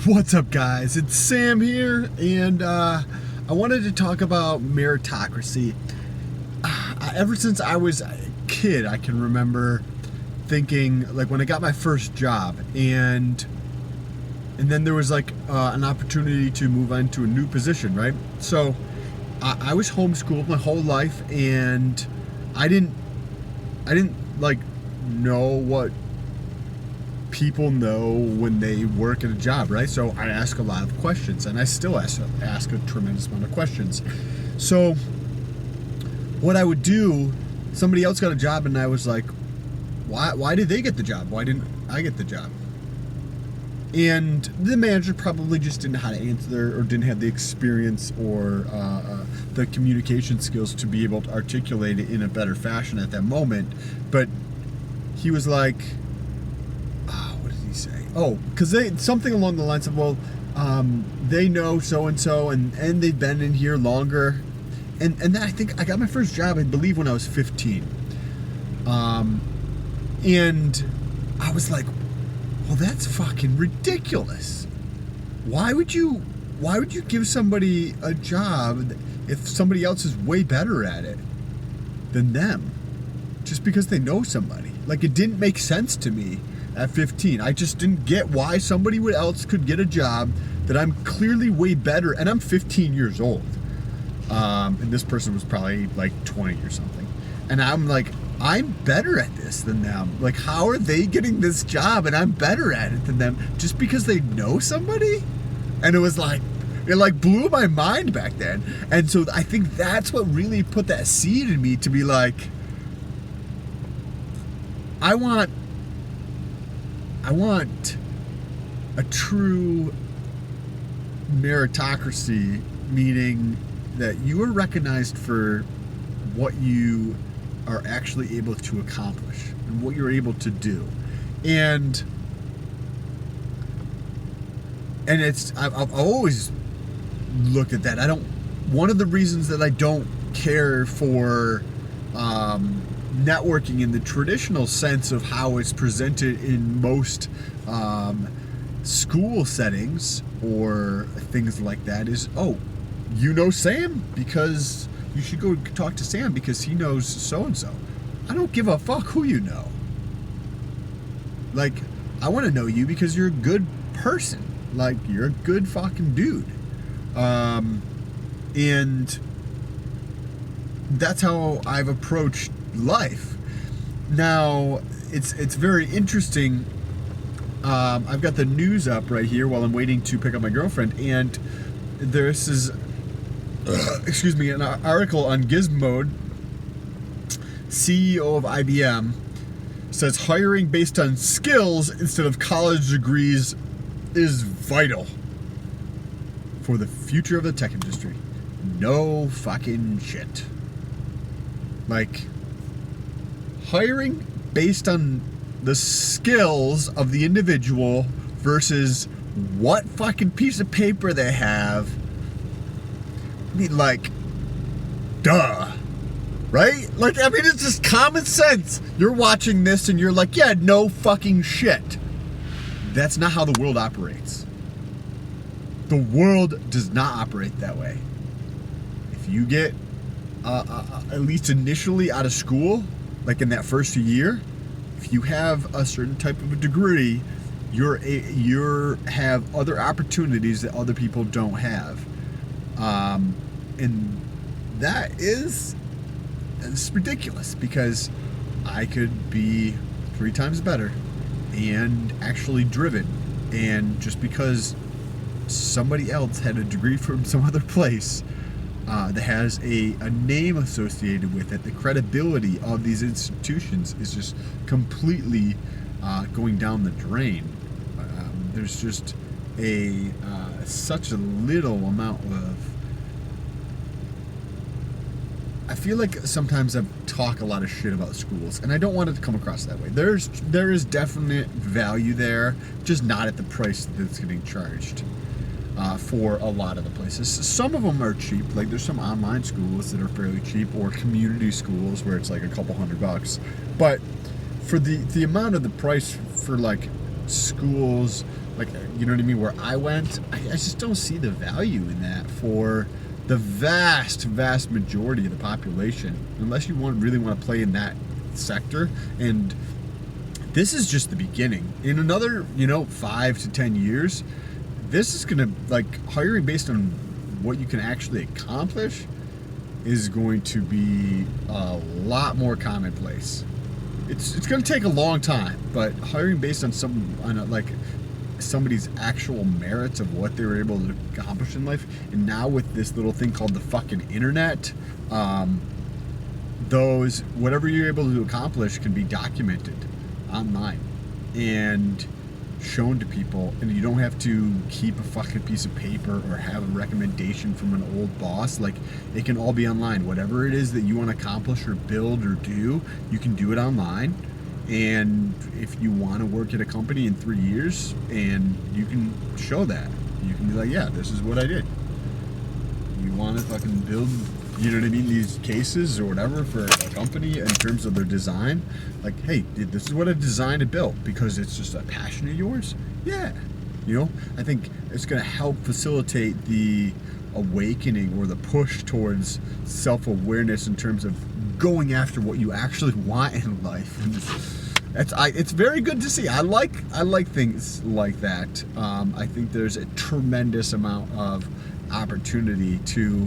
What's up, guys? It's Sam here, and I wanted to talk about meritocracy. Ever since I was a kid, I can remember thinking, like, when I got my first job, and then there was like an opportunity to move on to a new position, right? So I was homeschooled my whole life, and I didn't like know what people know when they work at a job, right? So I ask a lot of questions, and I still ask a tremendous amount of questions. So what I would do, somebody else got a job, and I was like, why did they get the job? Why didn't I get the job? And the manager probably just didn't know how to answer, or didn't have the experience or the communication skills to be able to articulate it in a better fashion at that moment. But he was like, say? Oh, because something along the lines of, well, they know so and so, and they've been in here longer, and then I think I got my first job, I believe, when I was 15, and I was like, well, that's fucking ridiculous. Why would you give somebody a job if somebody else is way better at it than them, just because they know somebody? Like, it didn't make sense to me. At 15, I just didn't get why somebody else could get a job that I'm clearly way better, and I'm 15 years old. And this person was probably like 20 or something. And I'm like, I'm better at this than them. Like, how are they getting this job and I'm better at it than them just because they know somebody? And it blew my mind back then. And so I think that's what really put that seed in me to be like, I want a true meritocracy, meaning that you are recognized for what you are actually able to accomplish and what you're able to do. And I've always looked at that. One of the reasons that I don't care for networking in the traditional sense of how it's presented in most school settings or things like that is, oh, you know Sam? Because you should go talk to Sam because he knows so-and-so. I don't give a fuck who you know. Like, I want to know you because you're a good person. Like, you're a good fucking dude. And that's how I've approached life. Now, it's very interesting. I've got the news up right here while I'm waiting to pick up my girlfriend, and this is an article on Gizmodo. CEO of IBM says hiring based on skills instead of college degrees is vital for the future of the tech industry. No fucking shit. Like, hiring based on the skills of the individual versus what fucking piece of paper they have. I mean, like, duh. Right? Like, I mean, it's just common sense. You're watching this and you're like, yeah, no fucking shit. That's not how the world operates. The world does not operate that way. If you get at least initially out of school, like in that first year, if you have a certain type of a degree, you have other opportunities that other people don't have, and it's ridiculous because I could be 3 times better and actually driven, and just because somebody else had a degree from some other place that has a name associated with it, the credibility of these institutions is just completely going down the drain. There's just such a little amount of... I feel like sometimes I talk a lot of shit about schools, and I don't want it to come across that way. There is definite value there, just not at the price that's getting charged. For a lot of the places. Some of them are cheap, like there's some online schools that are fairly cheap, or community schools where it's like a couple $100. But for the amount of the price for like schools like, you know what I mean, where I went, I just don't see the value in that for the vast majority of the population, unless you really want to play in that sector. And this is just the beginning. In another, 5 to 10 years, this is gonna, like, hiring based on what you can actually accomplish is going to be a lot more commonplace. It's going to take a long time, but hiring based on somebody's actual merits of what they were able to accomplish in life, and now with this little thing called the fucking internet, those whatever you're able to accomplish can be documented online and shown to people, and you don't have to keep a fucking piece of paper or have a recommendation from an old boss. Like, it can all be online. Whatever it is that you want to accomplish or build or do, you can do it online. And if you want to work at a company in 3 years, and you can show that, you can be like, yeah, this is what I did. You want to fucking build, you know what I mean, these cases or whatever for a company in terms of their design, like, hey, this is what I designed and built because it's just a passion of yours. Yeah, I think it's going to help facilitate the awakening or the push towards self-awareness in terms of going after what you actually want in life. And it's very good to see. I like things like that. I think there's a tremendous amount of opportunity to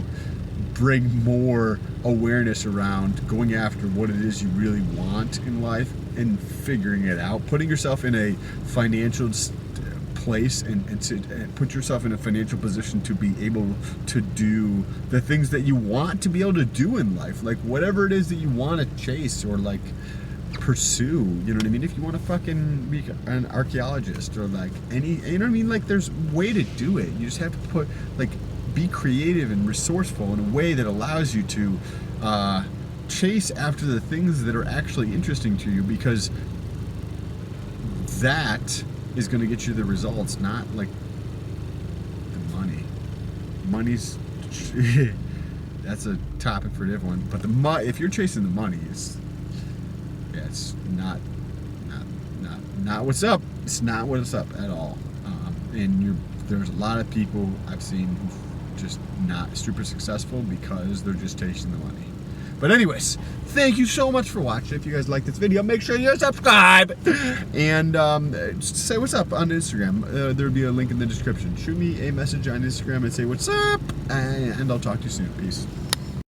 bring more awareness around going after what it is you really want in life and figuring it out, putting yourself in a financial place and to put yourself in a financial position to be able to do the things that you want to be able to do in life, like whatever it is that you want to chase or like pursue. You know what I mean? If you want to fucking be an archaeologist or like any, you know what I mean, like there's a way to do it. You just have to put, like, be creative and resourceful in a way that allows you to chase after the things that are actually interesting to you, because that is going to get you the results, not like the money. Money's that's a topic for a different one. But if you're chasing the money, it's not what's up. It's not what's up at all. And there's a lot of people I've seen who just not super successful because they're just chasing the money. But anyways, thank you so much for watching. If you guys like this video, make sure you subscribe and say what's up on Instagram. There'll be a link in the description. Shoot me a message on Instagram and say what's up, and I'll talk to you soon. Peace.